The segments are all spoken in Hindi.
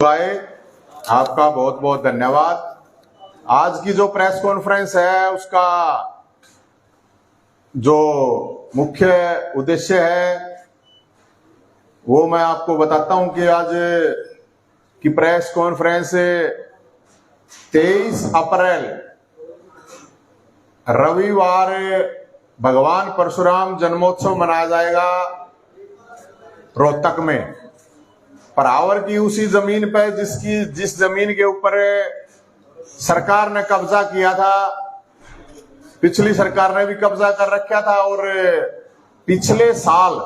आए, आपका बहुत बहुत धन्यवाद। आज की जो प्रेस कॉन्फ्रेंस है उसका जो मुख्य उद्देश्य है वो मैं आपको बताता हूं कि आज की प्रेस कॉन्फ्रेंस 23 अप्रैल रविवार भगवान परशुराम जन्मोत्सव मनाया जाएगा रोहतक में, परावर की उसी जमीन पर जिस जमीन के ऊपर सरकार ने कब्जा किया था। पिछली सरकार ने भी कब्जा कर रखा था और पिछले साल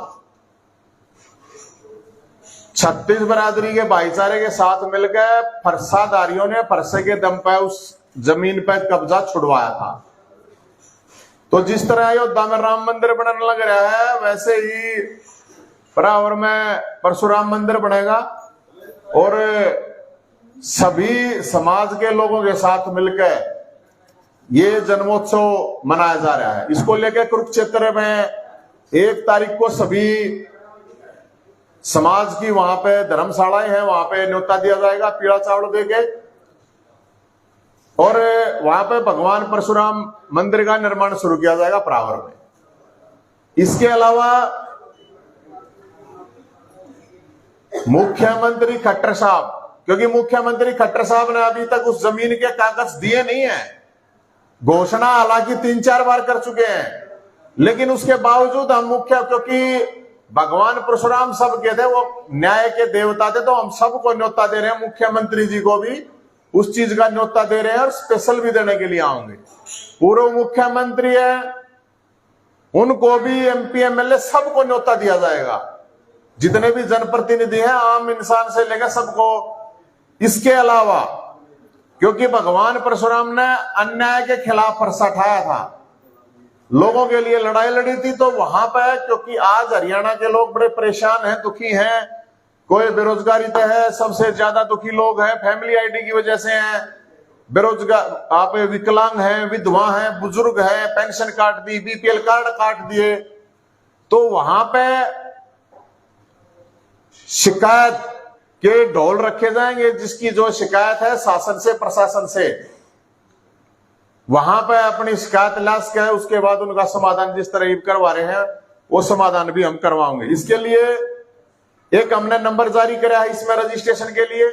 36 बरादरी के भाईचारे के साथ मिलकर फरसाधारियों ने फरसे के दम पर उस जमीन पर कब्जा छुड़वाया था। तो जिस तरह अयोध्या में राम मंदिर बनने लग रहा है वैसे ही परावर में परशुराम मंदिर बनेगा और सभी समाज के लोगों के साथ मिलकर ये जन्मोत्सव मनाया जा रहा है। इसको लेकर कुरुक्षेत्र में 1 तारीख को सभी समाज की वहां पे धर्मशालाएं हैं, वहां पे न्योता दिया जाएगा पीला चावल देके और वहां पे भगवान परशुराम मंदिर का निर्माण शुरू किया जाएगा परावर में। इसके अलावा मुख्यमंत्री खट्टर साहब, क्योंकि मुख्यमंत्री खट्टर साहब ने अभी तक उस जमीन के कागज दिए नहीं है, घोषणा हालांकि 3-4 बार कर चुके हैं, लेकिन उसके बावजूद हम क्योंकि भगवान परशुराम सब के थे, वो न्याय के देवता थे, तो हम सबको न्योता दे रहे हैं। मुख्यमंत्री जी को भी उस चीज का न्योता दे रहे हैं और स्पेशल भी देने के लिए आएंगे। पूर्व मुख्यमंत्री है उनको भी, MP MLA सबको न्योता दिया जाएगा, जितने भी जनप्रतिनिधि हैं आम इंसान से लेकर सबको। इसके अलावा क्योंकि भगवान परशुराम ने अन्याय के खिलाफ फरसा उठाया था, लोगों के लिए लड़ाई लड़ी थी, तो वहां पर क्योंकि आज हरियाणा के लोग बड़े परेशान हैं, दुखी हैं, कोई बेरोजगारी तो है, सबसे ज्यादा दुखी लोग हैं फैमिली ID की वजह से हैं, बेरोजगार, आप विकलांग हैं, विधवा हैं, बुजुर्ग हैं, पेंशन काट दी, BPL कार्ड काट दिए। तो वहां पे शिकायत के ढोल रखे जाएंगे, जिसकी जो शिकायत है शासन से प्रशासन से, वहां पे अपनी शिकायत लाश का है, उसके बाद उनका समाधान जिस तरह करवा रहे हैं वो समाधान भी हम करवाएंगे। इसके लिए एक हमने नंबर जारी करा है इसमें रजिस्ट्रेशन के लिए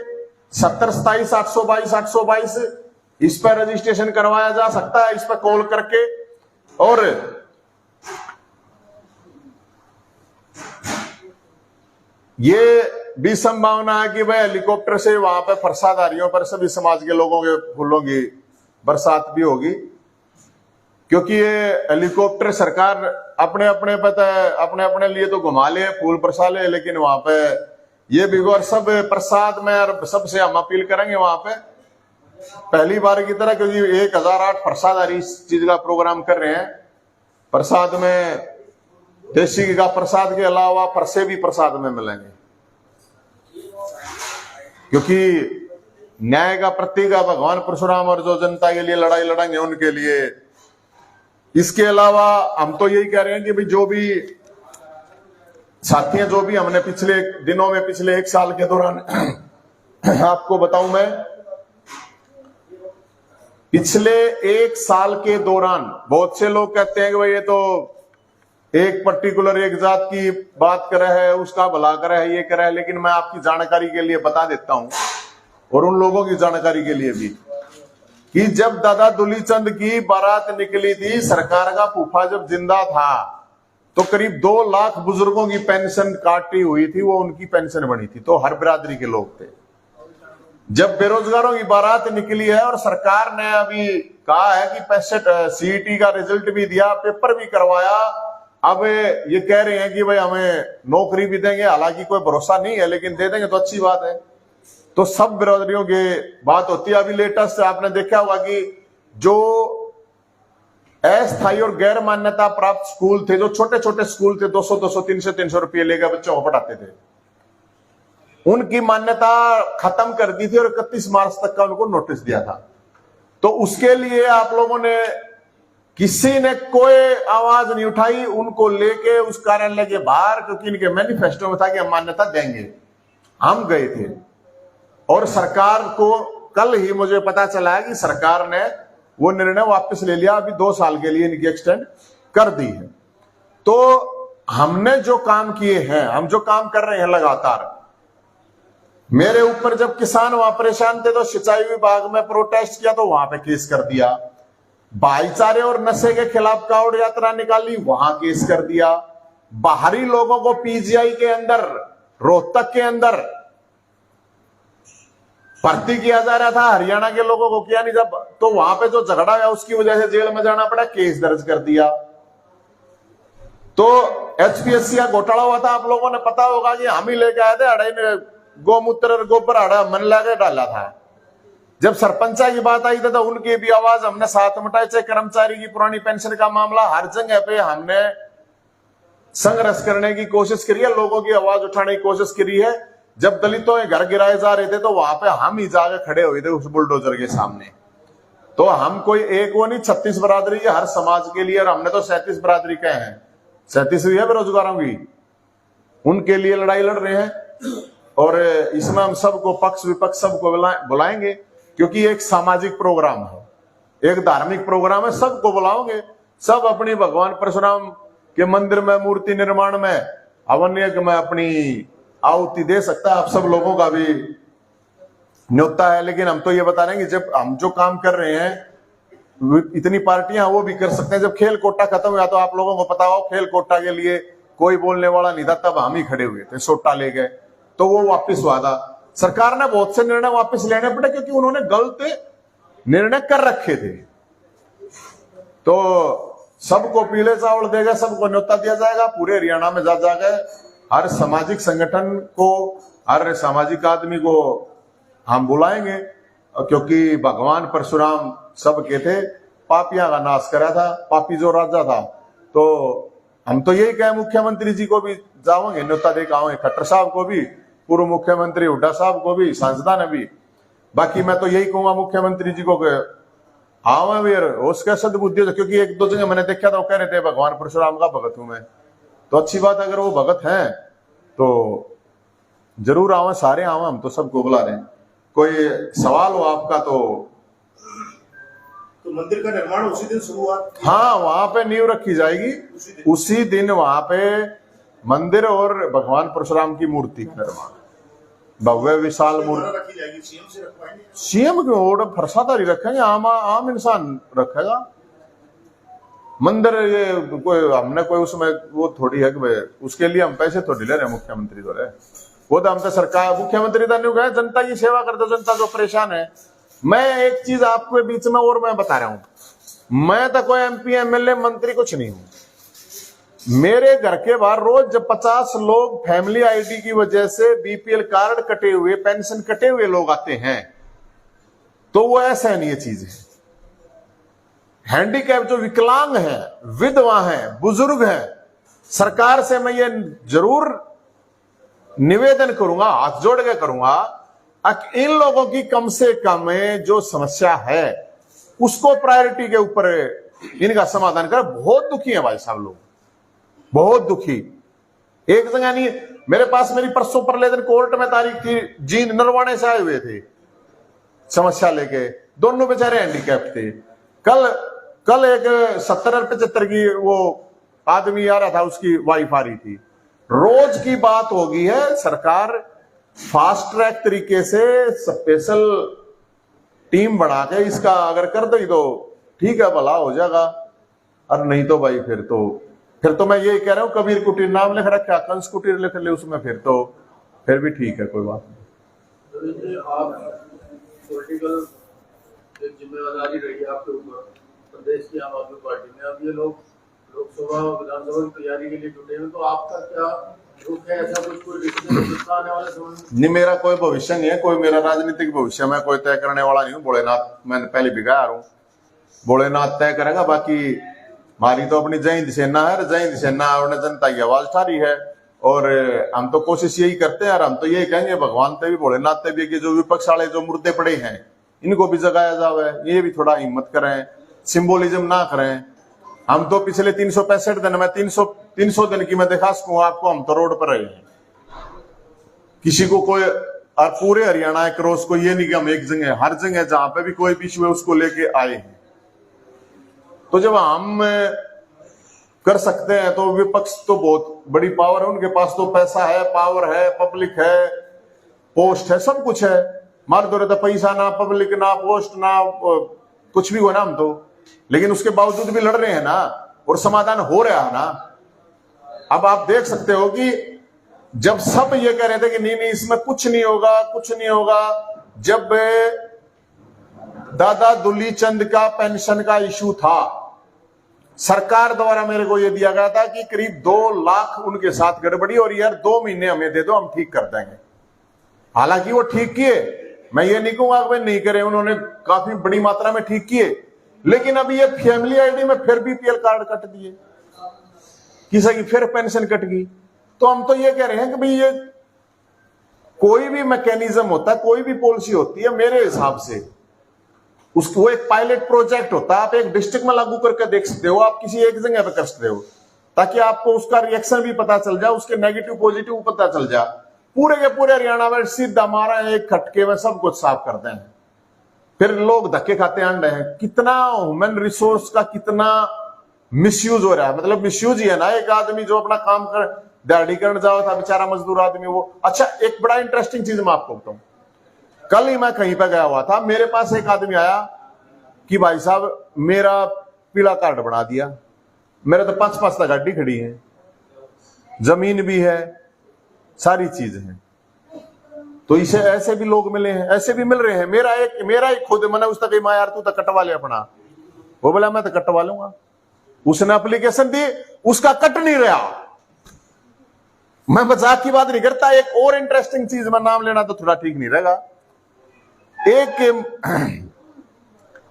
7027 822 822, इस पर रजिस्ट्रेशन करवाया जा सकता है, इस पर कॉल करके। और ये भी संभावना है कि भाई हेलीकॉप्टर से वहां पर फरसाधारियों पर सभी समाज के लोगों के फूलों की बरसात भी होगी, क्योंकि ये हेलीकॉप्टर सरकार अपने अपने लिए तो घुमा ले, फूल बरसा ले, लेकिन वहां पे ये भी और सब प्रसाद में और सबसे हम अपील करेंगे वहां पे पहली बार की तरह, क्योंकि 1008 प्रसादारी इस चीज का प्रोग्राम कर रहे हैं। प्रसाद में देसी का प्रसाद के अलावा फरसे भी प्रसाद में मिलेंगे, क्योंकि न्याय का प्रतीक है भगवान परशुराम और जो जनता के लिए लड़ाई लड़ेंगे उनके लिए। इसके अलावा हम तो यही कह रहे हैं कि भाई जो भी साथी हैं, जो भी हमने पिछले दिनों में, पिछले 1 साल के दौरान आपको बताऊं मैं, पिछले 1 साल के दौरान बहुत से लोग कहते हैं कि भाई ये तो एक पर्टिकुलर एक जात की बात कर रहा है, उसका भला कर रहा है, ये कर रहा है, लेकिन मैं आपकी जानकारी के लिए बता देता हूं और उन लोगों की जानकारी के लिए भी कि जब दादा दुलीचंद की बारात निकली थी, सरकार का फूफा जब जिंदा था, तो करीब 2 लाख बुजुर्गों की पेंशन काटी हुई थी, वो उनकी पेंशन बनी थी, तो हर बिरादरी के लोग थे। जब बेरोजगारों की बारात निकली है और सरकार ने अभी कहा है कि 65 CET का रिजल्ट भी दिया, पेपर भी करवाया, अब ये कह रहे हैं कि भाई हमें नौकरी भी देंगे, हालांकि कोई भरोसा नहीं है, लेकिन दे देंगे तो अच्छी बात है। तो सब बिरादरियों की बात होती है। अभी लेटेस्ट आपने देखा होगा कि जो अस्थायी और गैर मान्यता प्राप्त स्कूल थे, जो छोटे छोटे स्कूल थे, 200 300 रुपये लेकर बच्चों को पढ़ाते थे, उनकी मान्यता खत्म कर दी थी और 31 मार्च तक का उनको नोटिस दिया था। तो उसके लिए आप लोगों ने, किसी ने कोई आवाज नहीं उठाई, उनको लेके उस कार्यालय के बाहर, क्योंकि इनके मैनिफेस्टो में था कि हम मान्यता देंगे, हम गए थे और सरकार को कल ही मुझे पता चला है कि सरकार ने वो निर्णय वापस ले लिया, अभी 2 साल के लिए इनकी एक्सटेंड कर दी है। तो हमने जो काम किए हैं, हम जो काम कर रहे हैं लगातार, मेरे ऊपर जब किसान वहां परेशान थे तो सिंचाई विभाग में प्रोटेस्ट किया तो वहां पे केस कर दिया। भाईचारे और नशे के खिलाफ कावड़ यात्रा निकाली, वहां केस कर दिया। बाहरी लोगों को पीजीआई के अंदर, रोहतक के अंदर भर्ती किया जा रहा था, हरियाणा के लोगों को किया नहीं जब, तो वहां पे जो झगड़ा हुआ उसकी वजह से जेल में जाना पड़ा, केस दर्ज कर दिया। तो एचपीएससी का घोटाला हुआ था, आप लोगों ने पता होगा कि हम ही लेके आए थे, अड़ाई ने गोमूत्र और गोबर अड़ा मन लगा डाला था। जब सरपंचा की बात आई थी तो उनकी भी आवाज हमने साथ मिटाई। चाहे कर्मचारी की पुरानी पेंशन का मामला, हर जगह पे हमने संघर्ष करने की कोशिश करी है, लोगों की आवाज उठाने की कोशिश करी है। जब दलितों के घर गिराए जा रहे थे तो वहां पे हम ही जाके खड़े हुए थे उस बुलडोजर के सामने। तो हम कोई एक वो नहीं, 36 बरादरी है हर समाज के लिए, और हमने तो 37 बरादरी के हैं, 37 है बेरोजगारों की, उनके लिए लड़ाई लड़ रहे हैं। और इसमें हम सबको, पक्ष विपक्ष सबको बुलाएंगे, क्योंकि एक सामाजिक प्रोग्राम है, एक धार्मिक प्रोग्राम है, सबको बुलाओगे। सब अपनी भगवान परशुराम के मंदिर में, मूर्ति निर्माण में, हवन यज्ञ में अपनी आहुति दे सकता है। आप सब लोगों का भी न्योता है, लेकिन हम तो ये बता रहे हैं कि जब हम जो काम कर रहे हैं, इतनी पार्टियां वो भी कर सकते हैं। जब खेल कोटा खत्म हुआ तो आप लोगों को पता हो, खेल कोटा के लिए कोई बोलने वाला नहीं था, तब हम ही खड़े हुए थे, सोटा ले गए, तो वो वापिस हुआ था। सरकार ने बहुत से निर्णय वापस लेने पड़े क्योंकि उन्होंने गलत निर्णय कर रखे थे। तो सबको पीले चावल देगा, सबको न्योता दिया जाएगा, पूरे हरियाणा में जा जाकर हर सामाजिक संगठन को, हर सामाजिक आदमी को हम बुलाएंगे, क्योंकि भगवान परशुराम सब के थे, पापियां का नाश करा था, पापी जो राजा था। तो हम तो यही कहे, मुख्यमंत्री जी को भी जाओगे, न्योता देकर आओगे, खट्टर साहब को भी, पूर्व मुख्यमंत्री हुड्डा साहब को भी, सांसदा ने भी। बाकी मैं तो यही कहूंगा मुख्यमंत्री जी को आओ वीर उसका सदबुद्धि, क्योंकि 1-2 जगह मैंने देखा था, वो कह रहे थे भगवान परशुराम का भगत हूं मैं। तो अच्छी बात है, अगर वो भगत हैं तो जरूर आवे, सारे आवे, हम तो सबको बुला रहे हैं। कोई सवाल हो आपका तो मंदिर का निर्माण उसी दिन शुरू हुआ? हाँ, वहां पे नींव रखी जाएगी, उसी दिन वहां पे मंदिर और भगवान परशुराम की मूर्ति का निर्माण, भव्य विशाल मूर्ति रखी जाएगी। सीएम से रखवाएंगे? सीएम की ओर फरसादारी रखेंगे, आम इंसान रखेगा मंदिर। ये कोई हमने कोई उसमें वो थोड़ी है कि उसके लिए हम पैसे थोड़ी ले रहे हैं मुख्यमंत्री तो रहे, वो तो हम तो सरकार, मुख्यमंत्री तो नहीं गए, जनता की सेवा कर दो, जनता जो परेशान है। मैं एक चीज आपके बीच में और मैं बता रहा हूं, मैं तो कोई एमपी एमएलए मंत्री कुछ नहीं हूं। मेरे घर के बाहर रोज जब 50 लोग फैमिली आईडी की वजह से, बीपीएल कार्ड कटे हुए, पेंशन कटे हुए लोग आते हैं, तो वो ऐसा नहीं, ये चीज है। हैंडीकैप जो विकलांग हैं, विधवा हैं, बुजुर्ग हैं, सरकार से मैं ये जरूर निवेदन करूंगा, हाथ जोड़ के करूंगा, इन लोगों की कम से कम जो समस्या है उसको प्रायोरिटी के ऊपर इनका समाधान कर। बहुत दुखी है भाई साहब लोग, बहुत दुखी। एक जगह नहीं, मेरे पास मेरी परसों परले दिन कोर्ट में तारीख थी, जींद नरवाने से आए हुए थे समस्या लेके, दोनों बेचारे हैंडीकैप थे। कल एक 70 और 75 की वो आदमी आ रहा था, उसकी वाइफ आ रही थी। रोज की बात होगी है, सरकार फास्ट ट्रैक तरीके से स्पेशल टीम बढ़ा के इसका अगर कर दे तो ठीक है, भला हो जाएगा, और नहीं तो भाई फिर तो मैं यही कह रहा हूं, कबीर कुटीर नाम लिख रखा, कंस कुटीर लिख ले उसमें, फिर भी ठीक है, कोई बात नहीं। आप पॉलिटिकल एक जिम्मेदारी रही आपके ऊपर प्रदेश की आम आदमी पार्टी में, अब ये लोग लोकसभा विधानसभा की तैयारी के लिए जुटे हैं, तो आपका क्या रुख है? ऐसा कोई रिश्ता आने वाले समय में? नहीं, मेरा कोई भविष्य नहीं है, कोई मेरा राजनीतिक भविष्य मैं कोई तय करने वाला नहीं हूँ। भोलेनाथ मैंने पहले भी कहा हूँ, भोलेनाथ तय करेगा। बाकी हमारी तो अपनी जय हिंद सेना है, जय हिंद सेना और जनता की आवाज उठा रही है, और हम तो कोशिश यही करते हैं, और हम तो यही कहेंगे भगवान ते भी, भोलेनाथ ते भी, कि जो विपक्ष वाले जो मुद्दे पड़े हैं इनको भी जगाया जावे, ये भी थोड़ा हिम्मत करें, सिंबोलिज्म ना करें। हम तो पिछले 365 दिन में 300 दिन की मैं दिखा सकूं आपको, हम तो रोड पर रहे हैं, किसी को कोई और पूरे हरियाणा क्रॉस को, ये नहीं कि हम एक जगह, हर जगह जहां पे भी कोई भी इशू है उसको लेके आए हैं। तो जब हम कर सकते हैं तो विपक्ष तो बहुत बड़ी पावर है, उनके पास तो पैसा है, पावर है, पब्लिक है, पोस्ट है, सब कुछ है। मार दो रहता पैसा ना, पब्लिक ना, पोस्ट ना, कुछ भी हो ना हम तो, लेकिन उसके बावजूद भी लड़ रहे हैं ना, और समाधान हो रहा है ना। अब आप देख सकते हो कि जब सब ये कह रहे थे कि नहीं नहीं इसमें कुछ नहीं होगा, कुछ नहीं होगा, जब दादा दुली चंद का पेंशन का इशू था, सरकार द्वारा मेरे को यह दिया गया था कि करीब 2 लाख उनके साथ गड़बड़ी, और यार 2 महीने हमें दे दो, हम ठीक कर देंगे। हालांकि वो ठीक किए, मैं ये नहीं कहूंगा कि नहीं करे, उन्होंने काफी बड़ी मात्रा में ठीक किए, लेकिन अब ये फैमिली आईडी में फिर बीपीएल कार्ड कट दिए, किसी की फिर पेंशन कट गई। तो हम तो ये कह रहे हैं कि भाई ये कोई भी मैकेनिज्म होता है, कोई भी पॉलिसी होती है, मेरे हिसाब से उसको एक पायलट प्रोजेक्ट होता है, आप एक डिस्ट्रिक्ट में लागू करके देख सकते हो, आप किसी एक जगह पे कर सकते हो, ताकि आपको उसका रिएक्शन भी पता चल जाए, उसके नेगेटिव पॉजिटिव पता चल जाए। पूरे के पूरे हरियाणा में सीधा मारा एक खटके में सब कुछ साफ करते हैं, फिर लोग धक्के खाते आन रहे हैं। कितना ह्यूमन रिसोर्स का कितना मिसयूज हो रहा है, मतलब मिसयूज ही है ना। एक आदमी जो अपना काम कर दिहाड़ी करने जाओ था, बेचारा मजदूर आदमी वो। अच्छा, एक बड़ा इंटरेस्टिंग चीज मैं आपको बताऊं, कल ही मैं कहीं पे गया हुआ था, मेरे पास एक आदमी आया कि भाई साहब मेरा पीला कार्ड बना दिया, मेरे तो 5-5 तक गाड़ी खड़ी है, जमीन भी है, सारी चीज है। तो इसे ऐसे भी लोग मिले हैं, ऐसे भी मिल रहे हैं। मेरा एक खुद मैंने उस तक माँ यार तू तो कटवा ले अपना, वो बोला मैं तो कटवा लूंगा, उसने एप्लीकेशन दी, उसका कट नहीं रहा। मैं मजाक की बात नहीं करता। एक और इंटरेस्टिंग चीज में नाम लेना तो थोड़ा ठीक नहीं रहेगा।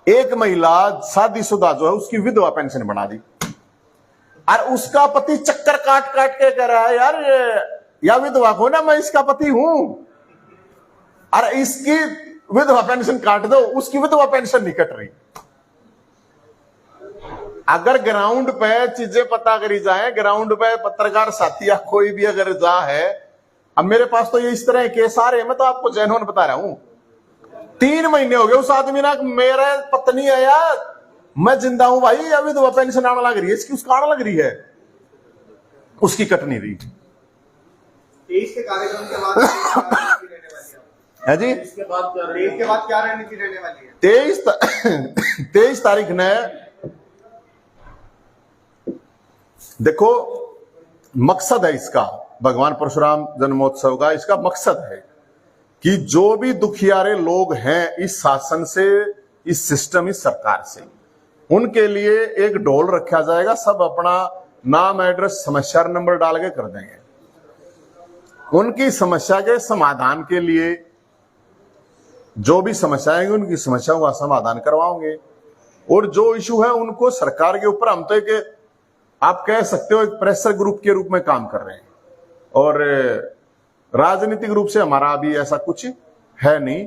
एक महिला शादीशुदा जो है उसकी विधवा पेंशन बना दी, और उसका पति चक्कर काट काट के कह रहा है यार या विधवा को ना, मैं इसका पति हूं, और इसकी विधवा पेंशन काट दो, उसकी विधवा पेंशन नहीं कट रही। अगर ग्राउंड पे चीजें पता करी जाए, ग्राउंड पे पत्रकार साथी या कोई भी अगर जा है, अब मेरे पास तो ये इस तरह केस आ रहे हैं, मैं तो आपको जेन्युइन बता रहा हूं। 3 महीने हो गए उस आदमी ना, मेरा पत्नी है यार, मैं जिंदा हूं भाई, अभी तो पेंशन आने लग रही है, इसकी उसका आने लग रही है, उसकी कट नहीं रही। 23 के कार्यक्रम के बाद है जी, इसके बाद क्या 23 के बाद क्या रणनीति रहने वाली है? 23 तारीख ने देखो, मकसद है इसका, भगवान परशुराम जन्मोत्सव का इसका मकसद है कि जो भी दुखियारे लोग हैं इस शासन से, इस सिस्टम, इस सरकार से, उनके लिए एक ढोल रखा जाएगा। सब अपना नाम, एड्रेस, समस्या नंबर डाल के कर देंगे। उनकी समस्या के समाधान के लिए जो भी समस्याएं हैं उनकी समस्याओं का समाधान करवाओगे, और जो इशू है उनको सरकार के ऊपर हम तो एक, आप कह सकते हो, एक प्रेशर ग्रुप के रूप में काम कर रहे हैं। और राजनीतिक रूप से हमारा अभी ऐसा कुछ है नहीं,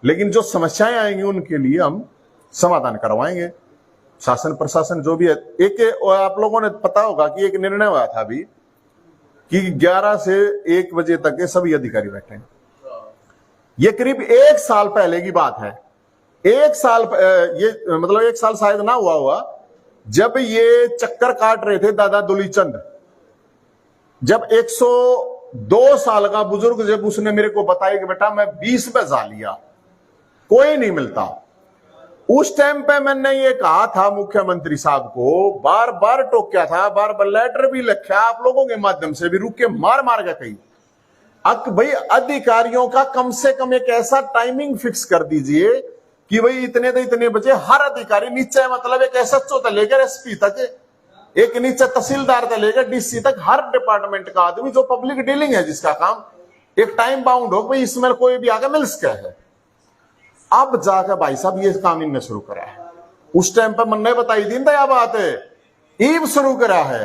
लेकिन जो समस्याएं आएंगी उनके लिए हम समाधान करवाएंगे। शासन प्रशासन जो भी है, एक आप लोगों ने पता होगा कि एक निर्णय हुआ था अभी कि 11 से 1 बजे तक के सभी अधिकारी बैठे हैं। ये करीब 1 साल पहले की बात है। 1 साल ये मतलब 1 साल शायद ना हुआ जब ये चक्कर काट रहे थे दादा दुलीचंद, जब 102 साल का बुजुर्ग, जब उसने मेरे को बताया कि बेटा मैं 20 पे जा लिया, कोई नहीं मिलता, उस टाइम पे मैंने ये कहा था मुख्यमंत्री साहब को, बार बार टोक्या था, बार बार लेटर भी लिखा, आप लोगों के माध्यम से भी रुक के मार मार के कही भाई अधिकारियों का कम से कम एक ऐसा टाइमिंग फिक्स कर दीजिए कि भाई इतने से इतने बजे हर अधिकारी नीचे, मतलब एक एसएचओ से लेकर एसपी तक, एक नीचे तहसीलदार से लेकर डीसी तक, हर डिपार्टमेंट का आदमी जो पब्लिक डीलिंग है जिसका काम, एक टाइम बाउंड हो भाई, इसमें कोई भी आगे मिल सके है। अब जाकर भाई साहब ये काम इनने शुरू करा है। उस टाइम पर मैंने बताई थी ना बात है, ईब शुरू करा है,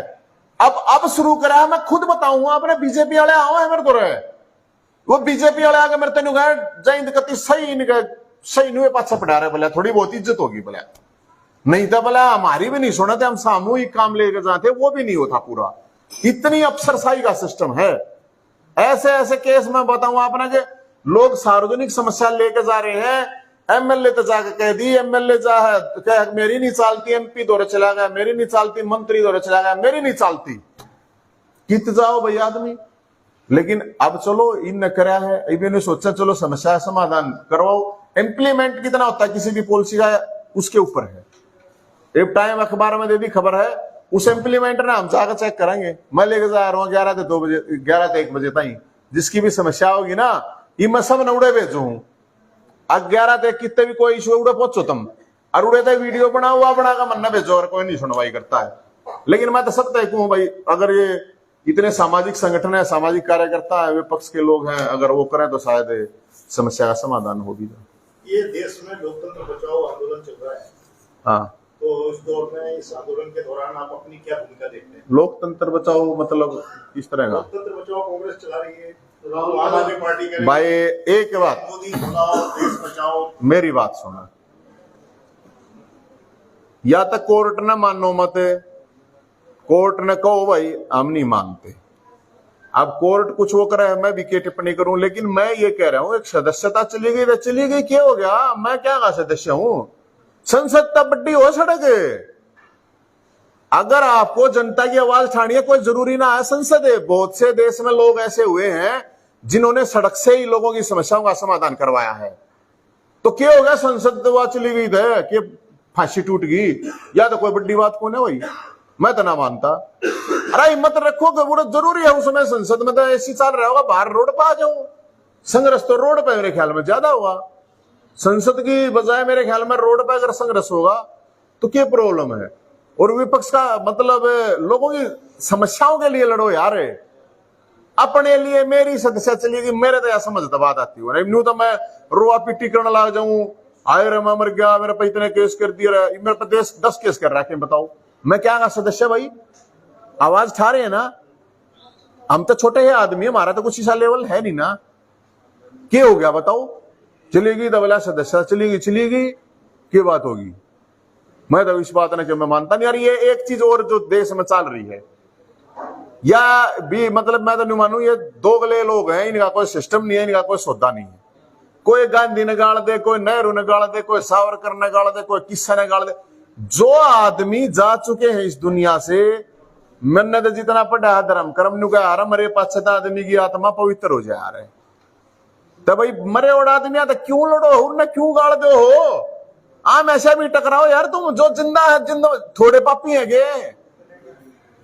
अब शुरू करा है। मैं खुद बताऊंगा, अपने बीजेपी वाले आओ है मेरे को रहे, वो बीजेपी वाले आगे मेरे तेन जय कति सही नहीं पाछा पड़ा रहे, बोला थोड़ी बहुत इज्जत होगी, बोला नहीं तो बोला हमारी भी नहीं सुना थे, हम सामूहिक काम लेकर जाते, वो भी नहीं होता पूरा। इतनी अफसरशाही का सिस्टम है। ऐसे ऐसे केस में बताऊं आपने कि लोग सार्वजनिक समस्या लेकर जा रहे हैं। एमएलए तो जाकर कह दी, एमएलए जा है कह मेरी नहीं चालती, एमपी दौरे चला गया मेरी नहीं चालती, मंत्री दौरे चला गया मेरी नहीं चालती। कित जाओ भाई आदमी। लेकिन अब चलो इन न करा है, इन्होंने सोचा चलो समस्या समाधान करवाओ। इम्प्लीमेंट कितना होता है किसी भी पॉलिसी का उसके ऊपर है। एक टाइम अखबार में दे दी खबर है, उस इम्प्लीमेंट ना हम जाकर चेक करेंगे। मैं लेके जा रहा हूँ 11 से 2 बजे 11 से 1 बजे तक जिसकी भी समस्या होगी ना ये मैं सब न उड़े भेजू हूं। 11 से कितने भी कोई इशू उड़े पहुंचो तुम और उड़े तो वीडियो बनाओ हुआ बना का मन न भेजो और कोई नहीं सुनवाई करता है। लेकिन मैं तो सब तय कहूं भाई अगर ये इतने सामाजिक संगठन है, सामाजिक कार्यकर्ता है, विपक्ष के लोग हैं, अगर वो करें तो शायद समस्या का समाधान हो भी जाए। ये देश में लोकतंत्र बचाओ आंदोलन चल रहा है। हाँ, तो इस दौर में इस आंदोलन के दौरान आप अपनी क्या भूमिका देखते हैं? लोकतंत्र बचाओ मतलब किस तरह का? लोकतंत्र बचाओ कांग्रेस चला रही है, आम आदमी पार्टी कह रही है। भाई एक बात, मोदी भगाओ देश बचाओ। मेरी बात सुना, या तो कोर्ट न मानो मत, कोर्ट ने कहो भाई हम नहीं मानते। अब कोर्ट कुछ वो करे मैं भी क्या टिप्पणी करूं, लेकिन मैं ये कह रहा हूं एक सदस्यता चली गई तो चली गई, क्या हो गया? मैं क्या का सदस्य हूं? संसद तब बड्डी हो सड़क। अगर आपको जनता की आवाज उठानी है कोई जरूरी ना है संसद है। बहुत से देश में लोग ऐसे हुए हैं जिन्होंने सड़क से ही लोगों की समस्याओं का समाधान करवाया है। तो क्या हो गया? संसद तो वहां चली गई है कि फांसी टूट गई, या तो कोई बड़ी बात कौन है भाई? मैं तो ना मानता। अरे हिम्मत रखो कि वो जरूरी है उसमें संसद में तो ऐसी चल रहा होगा, बाहर रोड पर आ जाओ। संघर्ष तो रोड पे मेरे ख्याल में ज्यादा होगा, संसद की बजाय मेरे ख्याल में रोड पे अगर संघर्ष होगा तो क्या प्रॉब्लम है? और विपक्ष का मतलब लोगों की समस्याओं के लिए लड़ो यार। अपने लिए मेरी सदस्य चली गई, मेरे तो यार समझ बात आती हो न्यू तो मैं रोआ पिट्टी करने लग जाऊं, आए रमा मर गया मेरे पे इतने केस कर दिया, मेरे पे 10 केस कर रखे, बताओ मैं क्या का सदस्य? भाई आवाज उठा रहे हैं ना, हम तो छोटे हैं आदमी, हमारा तो कुछ ऐसा लेवल है नहीं ना। क्या हो गया बताओ? चलेगी दबला सदस्य चली गई क्या बात होगी? मैं तो इस बात ना कि मैं मानता नहीं यार। ये एक चीज और जो देश में चल रही है या भी मतलब मैं तो नहीं मानू, ये दोगले लोग हैं, इनका कोई सिस्टम नहीं है, इनका कोई सौदा नहीं है। कोई गांधी ने गाड़ दे, कोई नेहरू ने गाड़ दे, कोई सावरकर ने गाड़ दे, कोई किस्सा ने गाड़ दे। जो आदमी जा चुके हैं इस दुनिया से, मैंने तो जितना पढ़ा धर्म कर्म नु कहा मरे पाछता आदमी की आत्मा पवित्र हो जा रहा है। तो भाई मरे और आदमी तो क्यों लड़ो, उन्हें क्यों गाड़ दो हो? आम ऐसा भी टकराओ यार, तुम जो जिंदा है जिंदा थोड़े पापी है गे,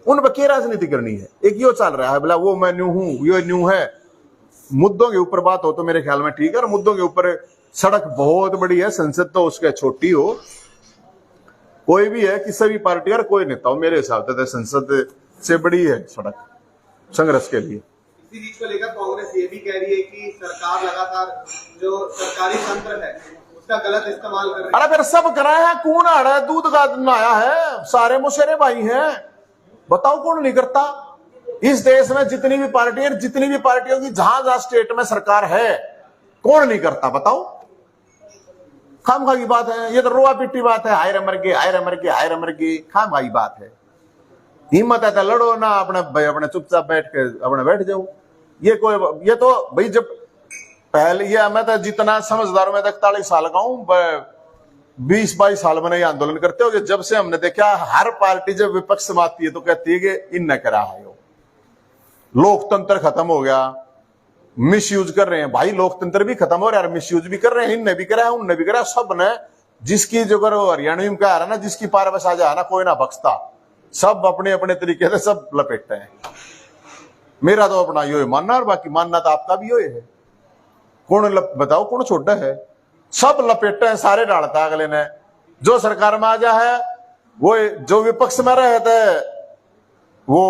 उन पर क्या राजनीति करनी है? एक यो चल रहा है बोला वो मैं न्यू हूं, यो न्यू है। मुद्दों के ऊपर बात हो तो मेरे ख्याल में ठीक है, और मुद्दों के ऊपर सड़क बहुत बड़ी है, संसद तो उसके छोटी हो, कोई भी है किसी भी पार्टी और कोई नेता हो, मेरे हिसाब से संसद से बड़ी है सड़क संघर्ष के लिए। इसी चीज को लेकर कांग्रेस ये भी कह रही है कि सरकार लगातार जो सरकारी तंत्र है उसका गलत इस्तेमाल कर रही है। अरे फिर सब कराया है, कौन आ रहा है? दूध का नहाया है, सारे मुशेरे भाई हैं, बताओ कौन नहीं करता? इस देश में जितनी भी पार्टी है, जितनी भी पार्टियों की जहां स्टेट में सरकार है, कौन नहीं करता बताओ? खामखा की बात है, ये तो रोआ पिट्टी बात है, हाय रे मर गए, हाय रे मर गए, हाय रे मर गए, खामखा की बात है। हिम्मत है तो लड़ो ना, अपने चुपचाप बैठ के अपने बैठ जाओ। ये ये तो भाई जब पहले ये मैं तो जितना समझदार हूं, मैं 41 साल का हूं, 20-22 साल में ये आंदोलन करते हो। जब से हमने देखा हर पार्टी जब विपक्ष में आती है तो कहती है कि इन न करा है, लोकतंत्र खत्म हो गया, मिस यूज कर रहे हैं। भाई लोकतंत्र भी खत्म हो रहा है, मिस यूज भी कर रहे हैं, इनने भी करा है, उनने भी करा, सब ने। जिसकी जो करो हरियाणवी में कहा ना, जिसकी पार बस आ जाए ना, कोई ना बख्शता, सब अपने अपने तरीके से सब लपेटते हैं। मेरा तो अपना यो है मानना, और बाकी मानना तो आपका भी यो है। कौन बताओ कौन छोटा है? सब लपेटे हैं, सारे डालता अगले ने। जो सरकार में आ जा है वो, जो विपक्ष में रहे थे वो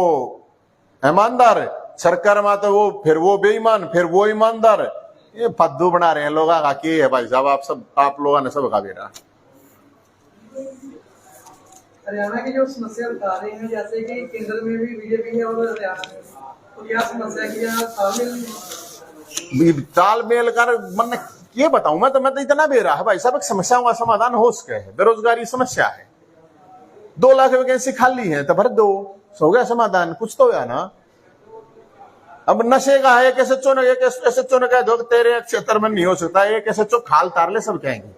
ईमानदार, सरकार में तो वो फिर वो बेईमान, फिर वो ईमानदार। ये फद्दू बना रहे हैं लोग का के है भाई साहब, आप लोगों ने सब का बेरा। हरियाणा की जो समस्या बता रहे हैं, जैसे कि केंद्र में भी बीजेपी है और हरियाणा में, तो क्या समस्या की तालमेल कर मन ये बताऊं मैं तो इतना बेरा है भाई साहब। एक समस्याओं का समाधान हो सके है, बेरोजगारी समस्या है, 2 लाख वैकेंसी खाली है तो भर दो, हो गया समाधान, कुछ तो है ना। अब नशे का है, एक एसएचओ ने कह दो कि तेरे क्षेत्र में नहीं हो सकता, एक एसएचओ खाल तार ले, सब कहेंगे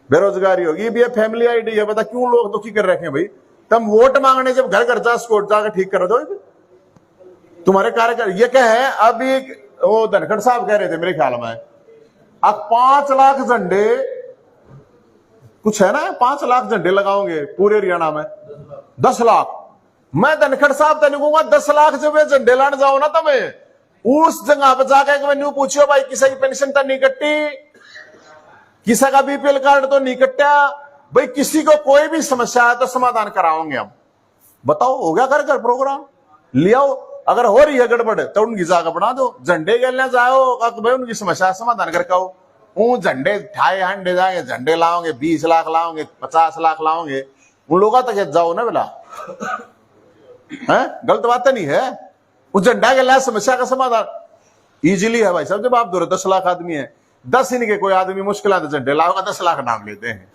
बेरोजगारी होगी। भी फैमिली आईडी है, बता क्यों लोग दुखी कर रखे हैं भाई। तुम वोट मांगने जब घर घर जा स्कोट जाकर ठीक कर दो तुम्हारे कार्यकर्ता। ये क्या है, अभी वो धनखड़ साहब कह रहे थे मेरे ख्याल में, अब 5 लाख झंडे कुछ है ना, 5 लाख झंडे लगाओगे पूरे हरियाणा में, 10 लाख। मैं धनखड़ साहब तेन कहूंगा 10 लाख जब झंडे लाने जाओ ना, तुम्हें उस जगह पर जाकर मैंने पूछो भाई किसी की पेंशन तो नहीं कट्टी, किसी का बीपीएल कार्ड तो नहीं कट्टा भाई, किसी को कोई भी समस्या है तो समाधान कराओगे हम। बताओ हो गया कर कर प्रोग्राम लियाओ, अगर हो रही है गड़बड़ तो उनकी जगह बना दो, झंडे गलने जाओ भाई उनकी समस्या समाधान करके आओ। वो झंडे ठाए हंडे जाएंगे, झंडे लाओगे 20 लाख लाओगे, 50 लाख लाओगे, उन लोगों तक जाओ ना बेला है, गलत बात तो नहीं है। उस झंडा के लिए समस्या का समाधान इजीली है भाई साहब। जब आप 10 लाख आदमी है, 10 इनके कोई आदमी मुश्किल आते झंडे लाओगा, 10 लाख नाम लेते हैं,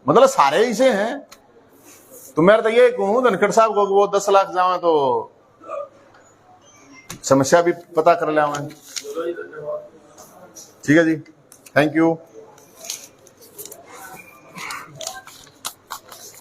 मतलब सारे इसे हैं। तो मैं तो ये कहूं धनखड़ साहब को वो 10 लाख जावे तो समस्या भी पता कर ले। ठीक है जी, थैंक यू।